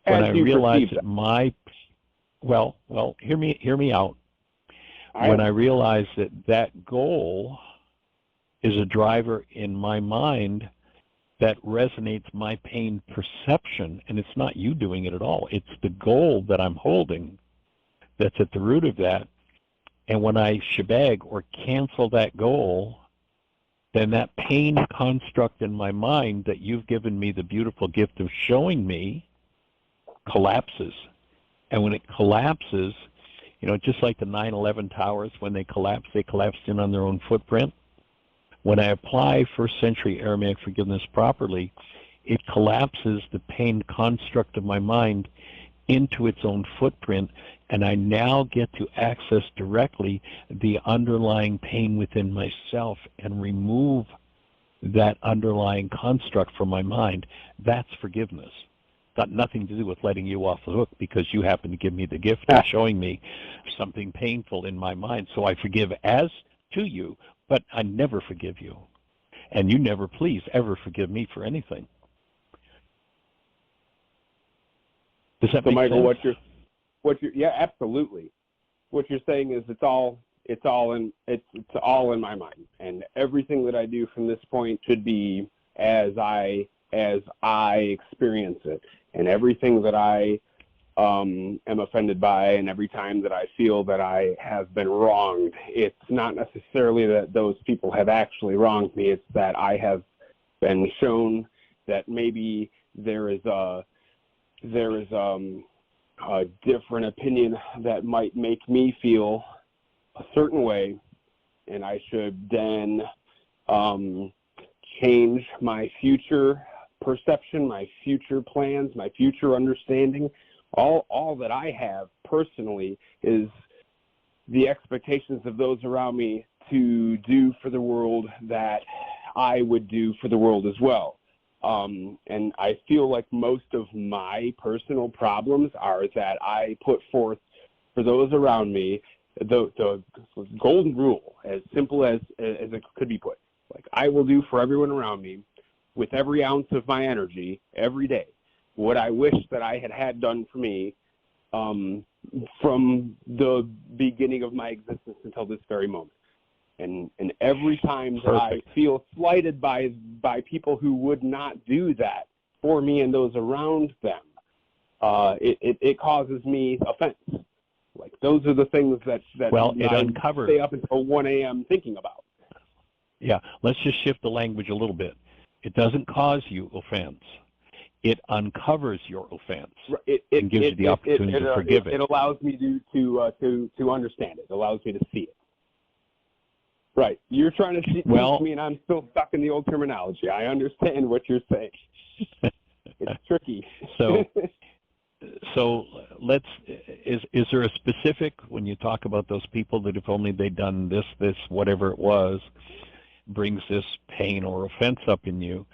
Speaker 2: When I realize that hear me out. When I realize that goal is a driver in my mind that resonates my pain perception, and it's not you doing it at all. It's the goal that I'm holding that's at the root of that. And when I shabag or cancel that goal, then that pain construct in my mind that you've given me the beautiful gift of showing me collapses. And when it collapses, just like the 9/11 towers, when they collapsed in on their own footprint. When I apply first century Aramaic forgiveness properly, it collapses the pain construct of my mind into its own footprint, and I now get to access directly the underlying pain within myself and remove that underlying construct from my mind. That's forgiveness. Got nothing to do with letting you off the hook because you happen to give me the gift of showing me something painful in my mind. So I forgive as to you, but I never forgive you. And you never, please, ever forgive me for anything. Does that make
Speaker 4: Michael,
Speaker 2: sense?
Speaker 4: yeah, absolutely. What you're saying is it's all in my mind, and everything that I do from this point should be as I experience it, and everything that I am offended by, and every time that I feel that I have been wronged, it's not necessarily that those people have actually wronged me. It's that I have been shown that maybe there is a different opinion that might make me feel a certain way, and I should then change my future perception, my future plans, my future understanding. All that I have personally is the expectations of those around me to do for the world that I would do for the world as well. And I feel like most of my personal problems are that I put forth for those around me the golden rule, as simple as it could be put. Like, I will do for everyone around me with every ounce of my energy every day what I wish that I had done for me from the beginning of my existence until this very moment. And every time that I feel slighted by people who would not do that for me and those around them, it causes me offense. Like, those are the things that
Speaker 2: it uncovers.
Speaker 4: Stay up until 1 a.m. thinking about.
Speaker 2: Yeah, let's just shift the language a little bit. It doesn't cause you offense. It uncovers your offense and gives you the opportunity to forgive it.
Speaker 4: It allows me to understand it. It allows me to see it. Right. You're trying to teach me, and I'm still stuck in the old terminology. I understand what you're saying. It's tricky.
Speaker 2: So is there a specific, when you talk about those people that if only they'd done this, whatever it was, brings this pain or offense up in you,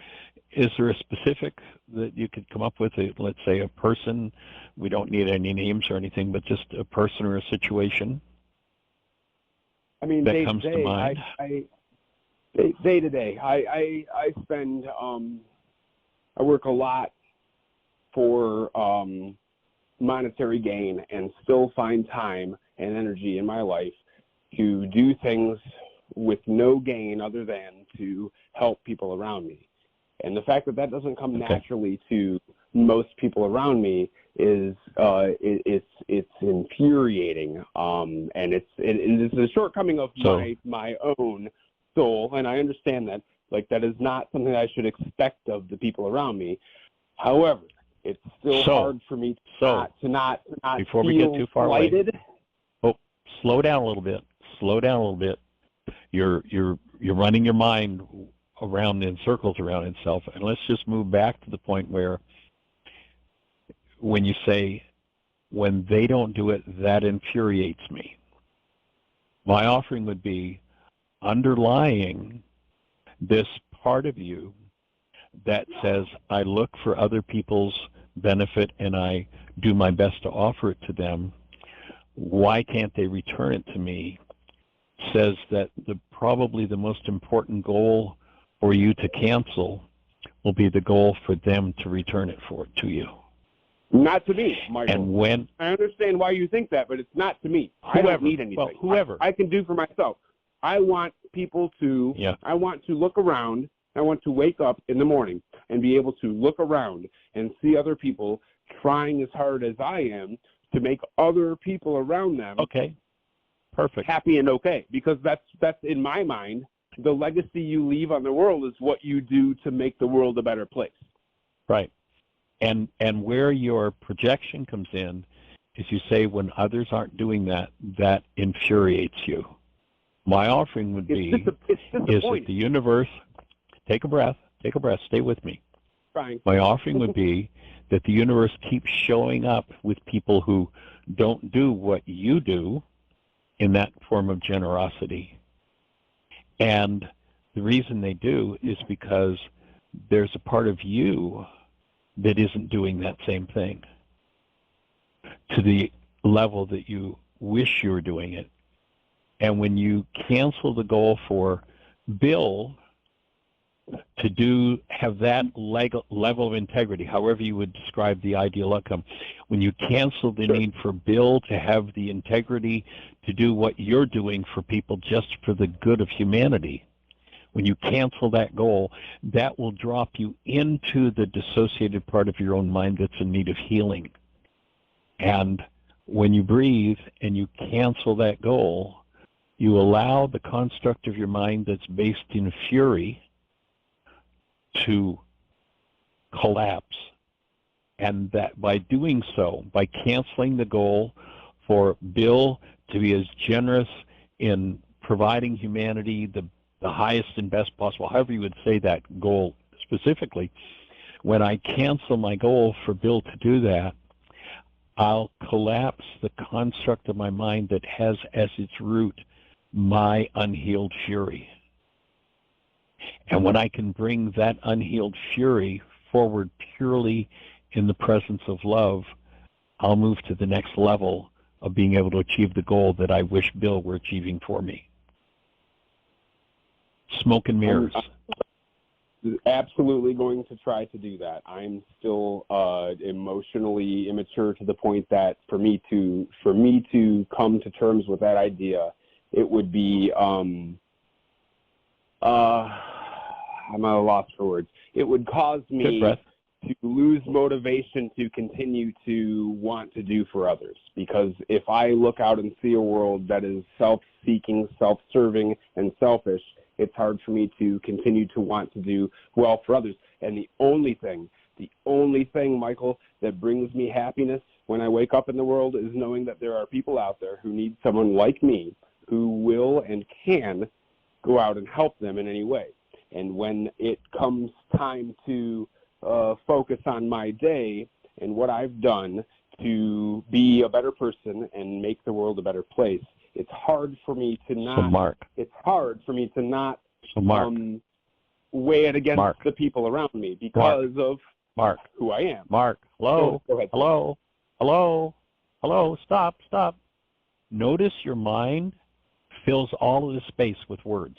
Speaker 2: is there a specific that you could come up with, let's say a person, we don't need any names or anything, but just a person or a situation?
Speaker 4: I mean,
Speaker 2: that comes to mind?
Speaker 4: Day to day, I spend, I work a lot for monetary gain and still find time and energy in my life to do things with no gain other than to help people around me. And the fact that doesn't come naturally to most people around me is it's infuriating, and it's a shortcoming of my own soul, and I understand that. Like, that is not something I should expect of the people around me. However, it's still hard for me to not
Speaker 2: before we
Speaker 4: feel
Speaker 2: get too far
Speaker 4: slighted.
Speaker 2: away. Slow down a little bit. Slow down a little bit. You're running your mind around in circles around itself, and let's just move back to the point where when you say, when they don't do it, that infuriates me. My offering would be underlying this part of you that says, I look for other people's benefit and I do my best to offer it to them. Why can't they return it to me? Says that probably the most important goal for you to cancel will be the goal for them to return it to you.
Speaker 4: Not to me, Michael.
Speaker 2: And when
Speaker 4: I understand why you think that, but it's not to me. I don't need anything.
Speaker 2: Well, whoever.
Speaker 4: I can do for myself. I want people to, I want to look around. I want to wake up in the morning and be able to look around and see other people trying as hard as I am to make other people around them
Speaker 2: perfect,
Speaker 4: happy and okay. Because that's in my mind, the legacy you leave on the world is what you do to make the world a better place.
Speaker 2: Right. And where your projection comes in is you say, when others aren't doing that, that infuriates you. My offering would be is that the universe, take a breath, stay with me.
Speaker 4: Fine.
Speaker 2: My offering would be that the universe keeps showing up with people who don't do what you do in that form of generosity. And the reason they do is because there's a part of you that isn't doing that same thing to the level that you wish you were doing it. And when you cancel the goal for Bill to have that level of integrity, however you would describe the ideal outcome, when you cancel the need for Bill to have the integrity to do what you're doing for people just for the good of humanity, when you cancel that goal, that will drop you into the dissociated part of your own mind that's in need of healing. And when you breathe and you cancel that goal, you allow the construct of your mind that's based in fury to collapse. And that by doing so, by canceling the goal for Bill to be as generous in providing humanity the highest and best possible, however you would say that goal specifically, when I cancel my goal for Bill to do that, I'll collapse the construct of my mind that has as its root my unhealed fury. And when I can bring that unhealed fury forward purely in the presence of love, I'll move to the next level of being able to achieve the goal that I wish Bill were achieving for me. Smoke and mirrors.
Speaker 4: I'm absolutely going to try to do that. I'm still emotionally immature to the point that for me to come to terms with that idea, it would be I'm at a loss for words. It would cause me to lose motivation to continue to want to do for others. Because if I look out and see a world that is self-seeking, self-serving, and selfish, it's hard for me to continue to want to do well for others. And the only thing, Michael, that brings me happiness when I wake up in the world is knowing that there are people out there who need someone like me who will and can go out and help them in any way. And when it comes time to focus on my day and what I've done to be a better person and make the world a better place, it's hard for me to not. It's hard for me to not weigh it against the people around me because of who I am.
Speaker 2: Hello.
Speaker 4: Go ahead.
Speaker 2: Hello. Stop. Notice your mind fills all of the space with words.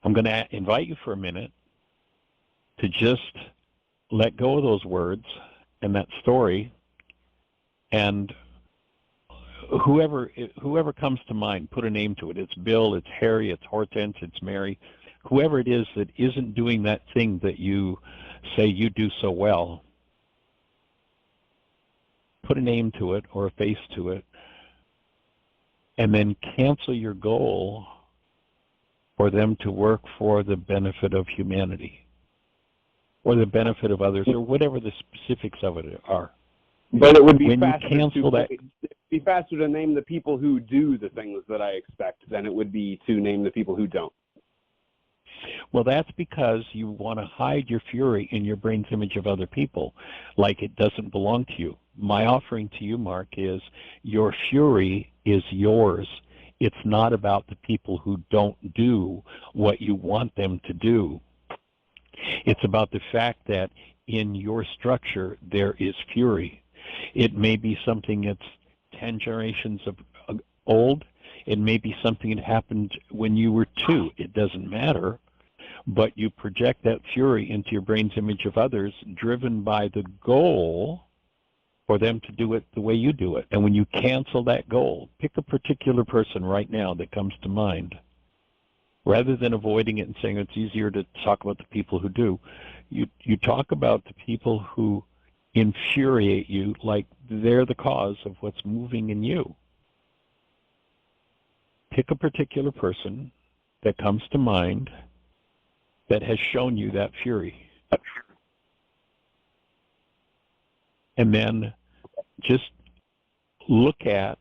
Speaker 2: I'm going to invite you for a minute to just let go of those words and that story, and whoever comes to mind, put a name to it. It's Bill, it's Harry, it's Hortense, it's Mary, whoever it is that isn't doing that thing that you say you do so well. put a name to it or a face to it, and then cancel your goal for them to work for the benefit of humanity or the benefit of others or whatever the specifics of it are.
Speaker 4: But it would be faster to name the people who do the things that I expect than it would be to name the people who don't.
Speaker 2: Well, that's because you want to hide your fury in your brain's image of other people, like it doesn't belong to you. My offering to you, Mark, is your fury is yours. It's not about the people who don't do what you want them to do. It's about the fact that in your structure there is fury. It may be something that's 10 generations old. It may be something that happened when you were 2. It doesn't matter. But you project that fury into your brain's image of others, driven by the goal for them to do it the way you do it. And when you cancel that goal, pick a particular person right now that comes to mind. Rather than avoiding it and saying it's easier to talk about the people who do, you talk about the people who infuriate you like they're the cause of what's moving in you. Pick a particular person that comes to mind that has shown you that fury. And then just look at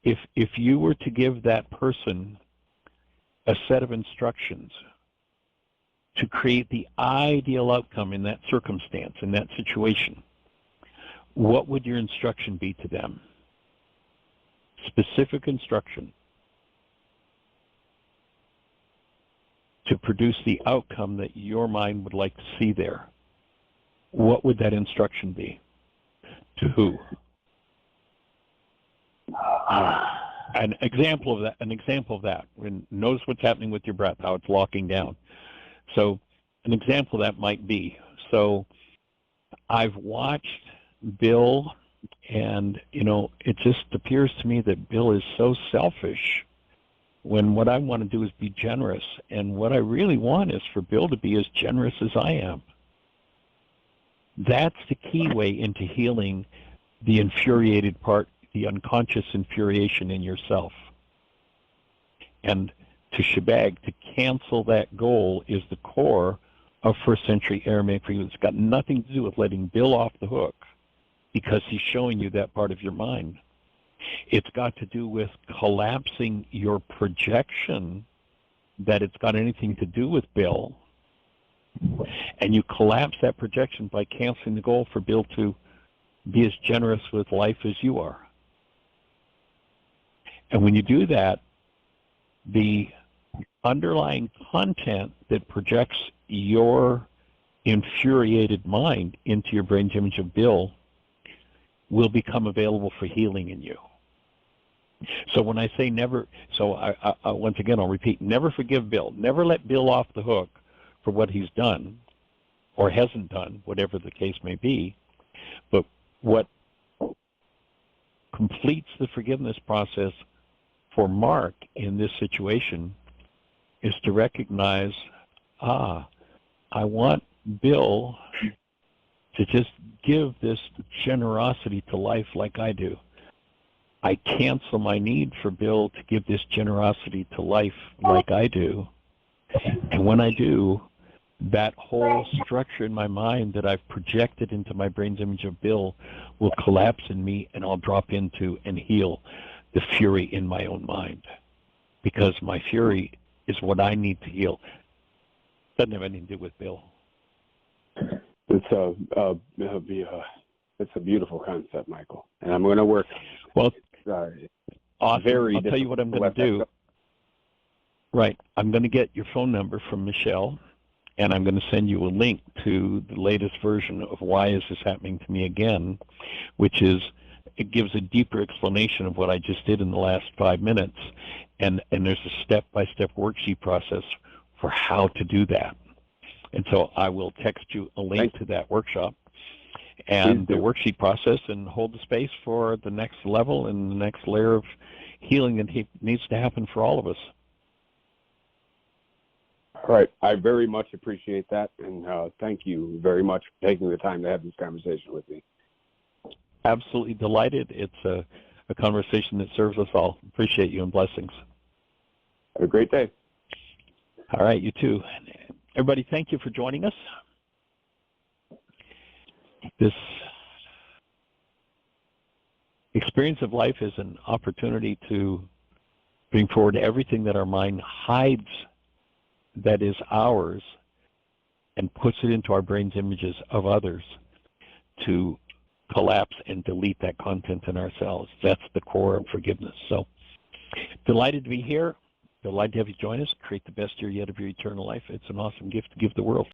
Speaker 2: if you were to give that person a set of instructions to create the ideal outcome in that circumstance, in that situation, what would your instruction be to them? Specific instruction to produce the outcome that your mind would like to see there. What would that instruction be? To who? An example of that. And notice what's happening with your breath, how it's locking down. So an example of that might be, so I've watched Bill, and it just appears to me that Bill is so selfish when what I want to do is be generous, and what I really want is for Bill to be as generous as I am. That's the key way into healing the infuriated part, the unconscious infuriation in yourself. And to shebag, to cancel that goal, is the core of first century Aramaic freedom. It's got nothing to do with letting Bill off the hook because he's showing you that part of your mind. It's got to do with collapsing your projection that it's got anything to do with Bill. And you collapse that projection by canceling the goal for Bill to be as generous with life as you are. And when you do that, the underlying content that projects your infuriated mind into your brain's image of Bill will become available for healing in you. So when I say never, so I once again, I'll repeat, never forgive Bill. Never let Bill off the hook for what he's done or hasn't done, whatever the case may be. But what completes the forgiveness process for Mark in this situation is to recognize, I want Bill to just give this generosity to life like I do. I cancel my need for Bill to give this generosity to life like I do. And when I do, that whole structure in my mind that I've projected into my brain's image of Bill will collapse in me, and I'll drop into and heal the fury in my own mind. Because my fury is what I need to heal. Doesn't have anything to do with Bill.
Speaker 4: It's a beautiful concept, Michael, and I'm going to work.
Speaker 2: Well, awesome. I'll tell you what I'm going to do. Right, I'm going to get your phone number from Michele, and I'm going to send you a link to the latest version of Why Is This Happening to Me Again, which is, it gives a deeper explanation of what I just did in the last 5 minutes, and there's a step-by-step worksheet process for how to do that. And so I will text you a link to that workshop and the worksheet process, and hold the space for the next level and the next layer of healing that needs to happen for all of us.
Speaker 4: All right. I very much appreciate that, and thank you very much for taking the time to have this conversation with me.
Speaker 2: absolutely delighted. It's a conversation that serves us all. Appreciate you and blessings.
Speaker 4: Have a great day.
Speaker 2: All right, you too. Everybody, thank you for joining us. This experience of life is an opportunity to bring forward everything that our mind hides that is ours and puts it into our brain's images of others to collapse and delete that content in ourselves. That's the core of forgiveness. So delighted to be here. Delighted to have you join us. Create the best year yet of your eternal life. It's an awesome gift to give the world.